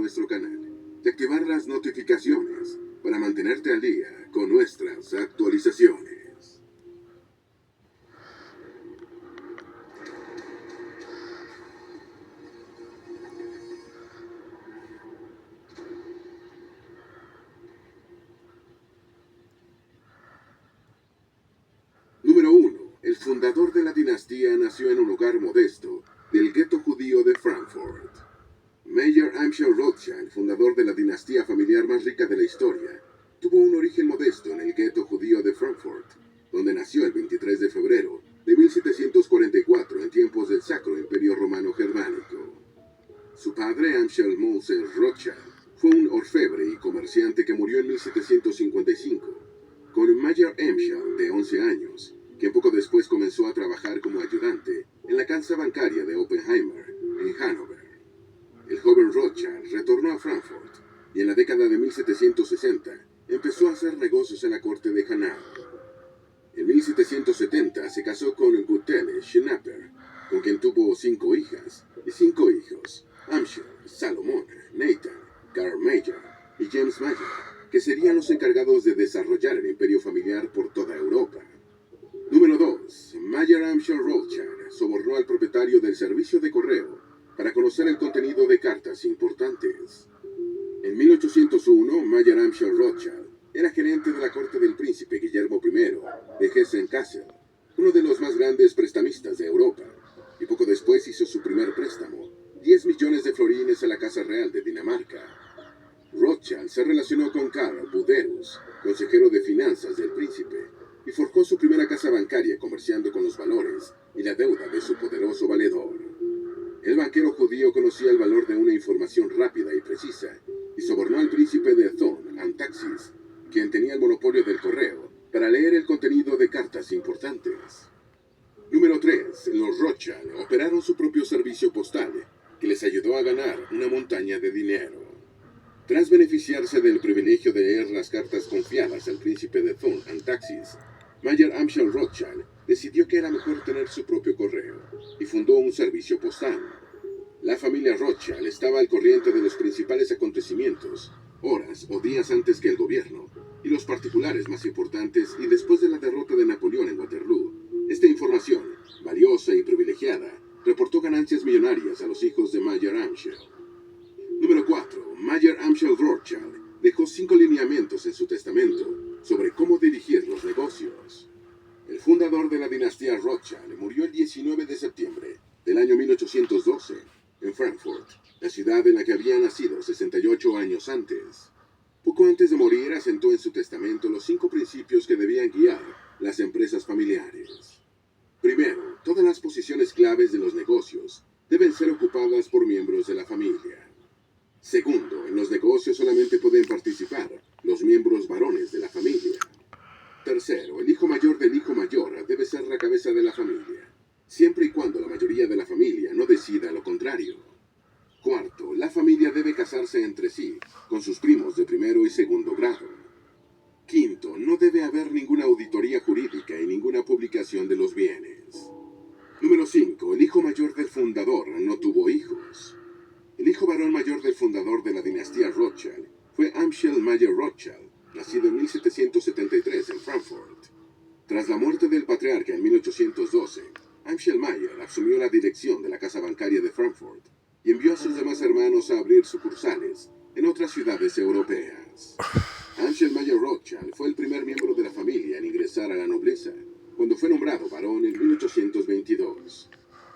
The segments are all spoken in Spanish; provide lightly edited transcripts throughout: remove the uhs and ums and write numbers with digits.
nuestro canal y activar las notificaciones para mantenerte al día con nuestras actualizaciones. Número 1. El fundador de la dinastía nació en un hogar modesto del gueto judío de Frankfurt. Mayer Amschel Rothschild, fundador de la dinastía familiar más rica de la historia, tuvo un origen modesto en el gueto judío de Frankfurt, donde nació el 23 de febrero de 1744 en tiempos del Sacro Imperio Romano Germánico. Su padre, Amschel Moses Rothschild, fue un orfebre y comerciante que murió en 1755, con Mayer Amschel, de 11 años, que poco después comenzó a trabajar como ayudante en la casa bancaria de Oppenheimer, en Hannover. El joven Rothschild retornó a Frankfurt y en la década de 1760 empezó a hacer negocios en la corte de Hanau. En 1770 se casó con Guttele Schnapper, con quien tuvo 5 hijas y 5 hijos: Amschel, Salomon, Nathan, Karl Mayer y James Mayer, que serían los encargados de desarrollar el imperio familiar por toda Europa. Número 2. Mayer Amschel Rothschild sobornó al propietario del servicio de correo para conocer el contenido de cartas importantes. En 1801, Mayer Amschel Rothschild era gerente de la corte del príncipe Guillermo I de Hessen-Kassel, uno de los más grandes prestamistas de Europa, y poco después hizo su primer préstamo, 10 millones de florines a la Casa Real de Dinamarca. Rothschild se relacionó con Karl Buderus, consejero de finanzas del príncipe, y forjó su primera casa bancaria comerciando con los valores y la deuda de su poderoso valedor. El banquero judío conocía el valor de una información rápida y precisa, y sobornó al príncipe de Thorn, Antaxis, quien tenía el monopolio del correo, para leer el contenido de cartas importantes. Número 3. Los Rothschild operaron su propio servicio postal, que les ayudó a ganar una montaña de dinero. Tras beneficiarse del privilegio de leer las cartas confiadas al príncipe de Thorn, Antaxis, Mayer Amschel Rothschild decidió que era mejor tener su propio correo y fundó un servicio postal. La familia Rothschild estaba al corriente de los principales acontecimientos, horas o días antes que el gobierno, y los particulares más importantes, y después de la derrota de Napoleón en Waterloo. Esta información, valiosa y privilegiada, reportó ganancias millonarias a los hijos de Mayer Amschel. Número 4. Mayer Amschel Rothschild dejó 5 lineamientos en su testamento sobre cómo dirigir los negocios. El fundador de la dinastía Rothschild murió el 19 de septiembre del año 1812 en Frankfurt, la ciudad en la que había nacido 68 años antes. Poco antes de morir asentó en su testamento los 5 principios que debían guiar las empresas familiares. Primero, todas las posiciones claves de los negocios deben ser ocupadas por miembros de la familia. Segundo, en los negocios solamente pueden participar los miembros varones de la familia. Tercero, el hijo mayor del hijo mayor debe ser la cabeza de la familia, siempre y cuando la mayoría de la familia no decida lo contrario. Cuarto, la familia debe casarse entre sí, con sus primos de primero y segundo grado. Quinto, no debe haber ninguna auditoría jurídica y ninguna publicación de los bienes. Número 5. El hijo mayor del fundador no tuvo hijos. El hijo varón mayor del fundador de la dinastía Rothschild fue Amschel Mayer Rothschild, nacido en 1773 en Frankfurt. Tras la muerte del patriarca en 1812, Amschel Mayer asumió la dirección de la casa bancaria de Frankfurt y envió a sus demás hermanos a abrir sucursales en otras ciudades europeas. Amschel Mayer Rothschild fue el primer miembro de la familia en ingresar a la nobleza, cuando fue nombrado barón en 1822.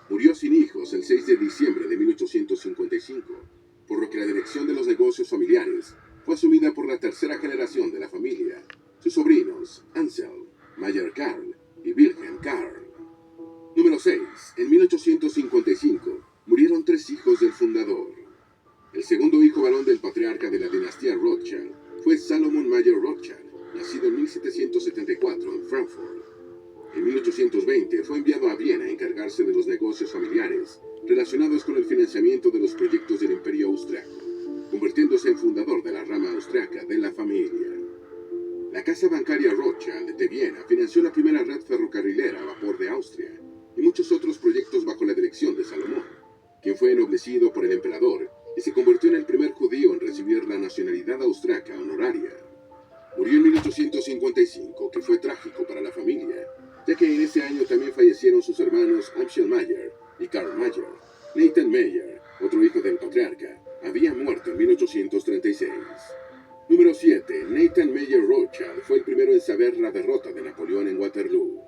Murió sin hijos el 6 de diciembre de 1855, por lo que la dirección de los negocios familiares fue asumida por la tercera generación de la familia, sus sobrinos Ansel, Mayer Karl y Wilhelm Karl. Número 6. En 1855 murieron 3 hijos del fundador. El segundo hijo varón del patriarca de la dinastía Rothschild fue Salomon Mayer Rothschild, nacido en 1774 en Frankfurt. En 1820 fue enviado a Viena a encargarse de los negocios familiares relacionados con el financiamiento de los proyectos del Imperio Austriaco, convirtiéndose en fundador de la rama austriaca de la familia. La casa bancaria Rothschild de Viena financió la primera red ferrocarrilera a vapor de Austria y muchos otros proyectos bajo la dirección de Salomón, quien fue ennoblecido por el emperador y se convirtió en el primer judío nacionalidad austriaca honoraria. Murió en 1855, que fue trágico para la familia, ya que en ese año también fallecieron sus hermanos Amschel Mayer y Karl Mayer. Nathan Mayer, otro hijo del patriarca, había muerto en 1836. Número 7. Nathan Mayer Rothschild fue el primero en saber la derrota de Napoleón en Waterloo.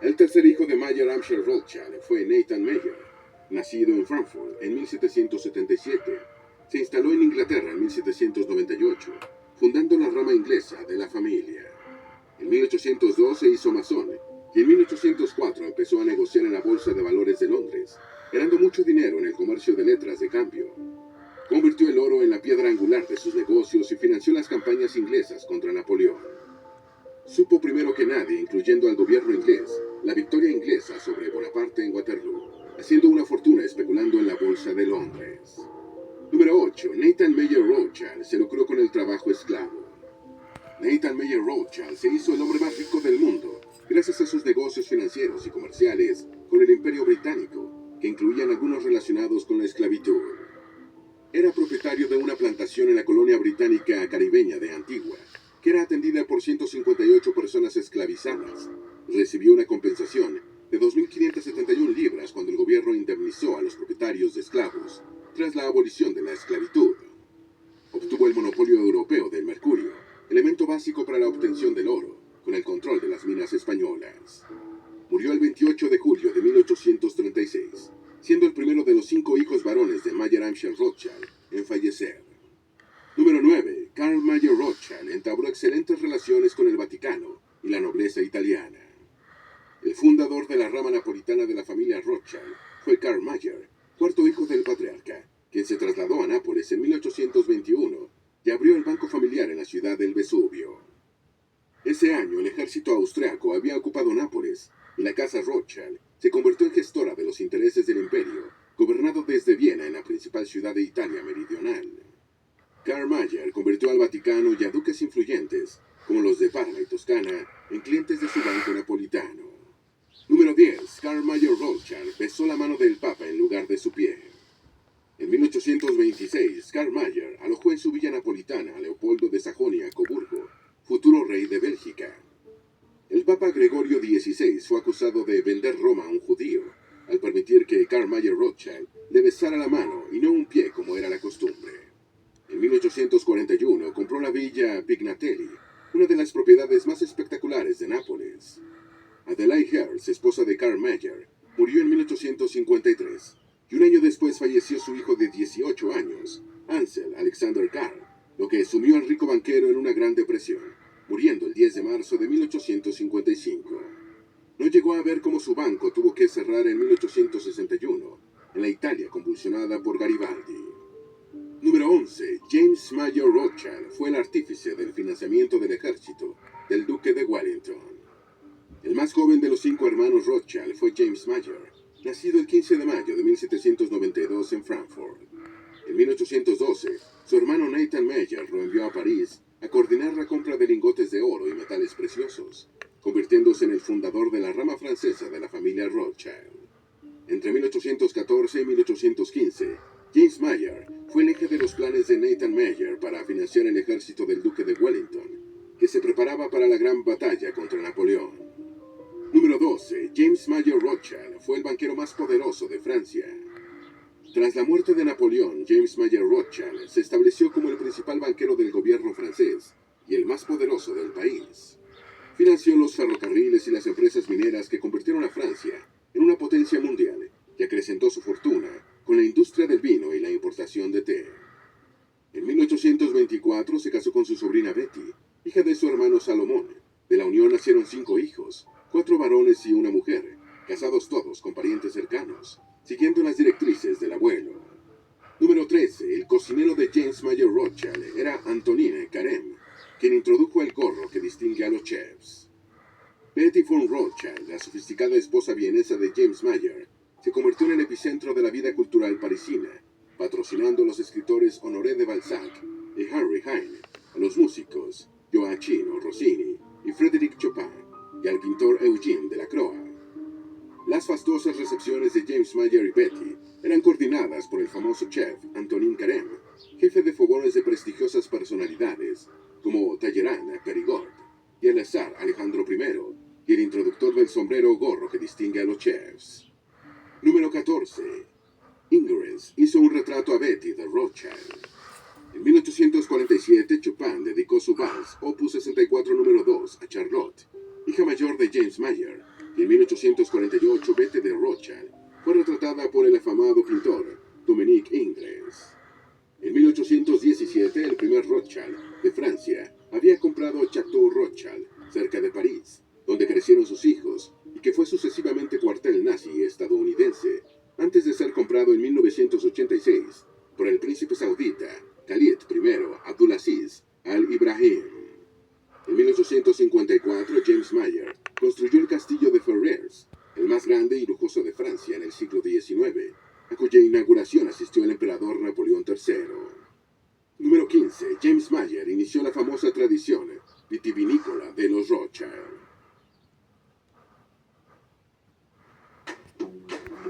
El tercer hijo de Mayer Amschel Rothschild fue Nathan Mayer, nacido en Frankfurt en 1777. Se instaló en Inglaterra en 1798, fundando la rama inglesa de la familia. En 1802 se hizo masón y en 1804 empezó a negociar en la Bolsa de Valores de Londres, ganando mucho dinero en el comercio de letras de cambio. Convirtió el oro en la piedra angular de sus negocios y financió las campañas inglesas contra Napoleón. Supo primero que nadie, incluyendo al gobierno inglés, la victoria inglesa sobre Bonaparte en Waterloo, haciendo una fortuna especulando en la Bolsa de Londres. Número 8. Nathan Mayer Rothschild se lucró con el trabajo esclavo. Nathan Mayer Rothschild se hizo el hombre más rico del mundo gracias a sus negocios financieros y comerciales con el Imperio Británico, que incluían algunos relacionados con la esclavitud. Era propietario de una plantación en la colonia británica caribeña de Antigua, que era atendida por 158 personas esclavizadas. Recibió una compensación de 2.571 libras cuando el gobierno indemnizó a los propietarios de esclavos tras la abolición de la esclavitud. Obtuvo el monopolio europeo del mercurio, elemento básico para la obtención del oro, con el control de las minas españolas. Murió el 28 de julio de 1836, siendo el primero de los 5 hijos varones de Mayer Amschel Rothschild en fallecer. Número 9. Karl Mayer Rothschild entabló excelentes relaciones con el Vaticano y la nobleza italiana. El fundador de la rama napolitana de la familia Rothschild fue Karl Mayer, cuarto hijo del patriarca, quien se trasladó a Nápoles en 1821 y abrió el banco familiar en la ciudad del Vesubio. Ese año el ejército austriaco había ocupado Nápoles y la casa Rothschild se convirtió en gestora de los intereses del imperio, gobernado desde Viena en la principal ciudad de Italia meridional. Karl Mayer convirtió al Vaticano y a duques influyentes, como los de Parma y Toscana, en clientes de su banco napolitano. Número 10. Karl Mayer Rothschild besó la mano del Papa en lugar de su pie. En 1826, Karl Mayer alojó en su villa napolitana a Leopoldo de Sajonia-Coburgo, futuro rey de Bélgica. El Papa Gregorio XVI fue acusado de vender Roma a un judío, al permitir que Karl Mayer Rothschild le besara la mano y no un pie como era la costumbre. En 1841 compró la villa Pignatelli, una de las propiedades más espectaculares de Nápoles. Adelaide Herz, esposa de Karl Mayer, murió en 1853, y un año después falleció su hijo de 18 años, Ansel Alexander Karl, lo que sumió al rico banquero en una gran depresión, muriendo el 10 de marzo de 1855. No llegó a ver cómo su banco tuvo que cerrar en 1861, en la Italia convulsionada por Garibaldi. Número 11. James Mayer Rothschild fue el artífice del financiamiento del ejército del duque de Wellington. El más joven de los 5 hermanos Rothschild fue James Mayer, nacido el 15 de mayo de 1792 en Frankfurt. En 1812, su hermano Nathan Mayer lo envió a París a coordinar la compra de lingotes de oro y metales preciosos, convirtiéndose en el fundador de la rama francesa de la familia Rothschild. Entre 1814 y 1815, James Mayer fue el eje de los planes de Nathan Mayer para financiar el ejército del duque de Wellington, que se preparaba para la gran batalla contra Napoleón. Número 12. James Mayer Rothschild fue el banquero más poderoso de Francia. Tras la muerte de Napoleón, James Mayer Rothschild se estableció como el principal banquero del gobierno francés y el más poderoso del país. Financió los ferrocarriles y las empresas mineras que convirtieron a Francia en una potencia mundial y acrecentó su fortuna con la industria del vino y la importación de té. En 1824 se casó con su sobrina Betty, hija de su hermano Salomón. De la unión nacieron 5 hijos, 4 varones y una mujer, casados todos con parientes cercanos, siguiendo las directrices del abuelo. Número 13. El cocinero de James Mayer Rothschild era Antonin Carême, quien introdujo el gorro que distingue a los chefs. Betty von Rothschild, la sofisticada esposa vienesa de James Mayer, se convirtió en el epicentro de la vida cultural parisina, patrocinando a los escritores Honoré de Balzac y Henry Heine, a los músicos Gioachino Rossini y Frédéric Chopin, y al pintor Eugène Delacroix. Las fastuosas recepciones de James Mayer y Betty eran coordinadas por el famoso chef Antonin Carême, jefe de fogones de prestigiosas personalidades como Talleyrand, Perigord y el zar Alejandro I, y el introductor del sombrero o gorro que distingue a los chefs. Número 14. Ingres hizo un retrato a Betty de Rothschild. En 1847, Chopin dedicó su vals, opus 64 número 2, a Charlotte, hija mayor de James Mayer, y en 1848 Betty de Rothschild fue retratada por el afamado pintor Dominique Ingres. En 1817, el primer Rothschild de Francia había comprado Château Rothschild, cerca de París, donde crecieron sus hijos, y que fue sucesivamente cuartel nazi estadounidense, antes de ser comprado en 1986 por el príncipe saudita Khalid I Abdulaziz Al-Ibrahim. En 1854, James Mayer construyó el castillo de Ferrers, el más grande y lujoso de Francia en el siglo XIX, a cuya inauguración asistió el emperador Napoleón III. Número 15. James Mayer inició la famosa tradición vitivinícola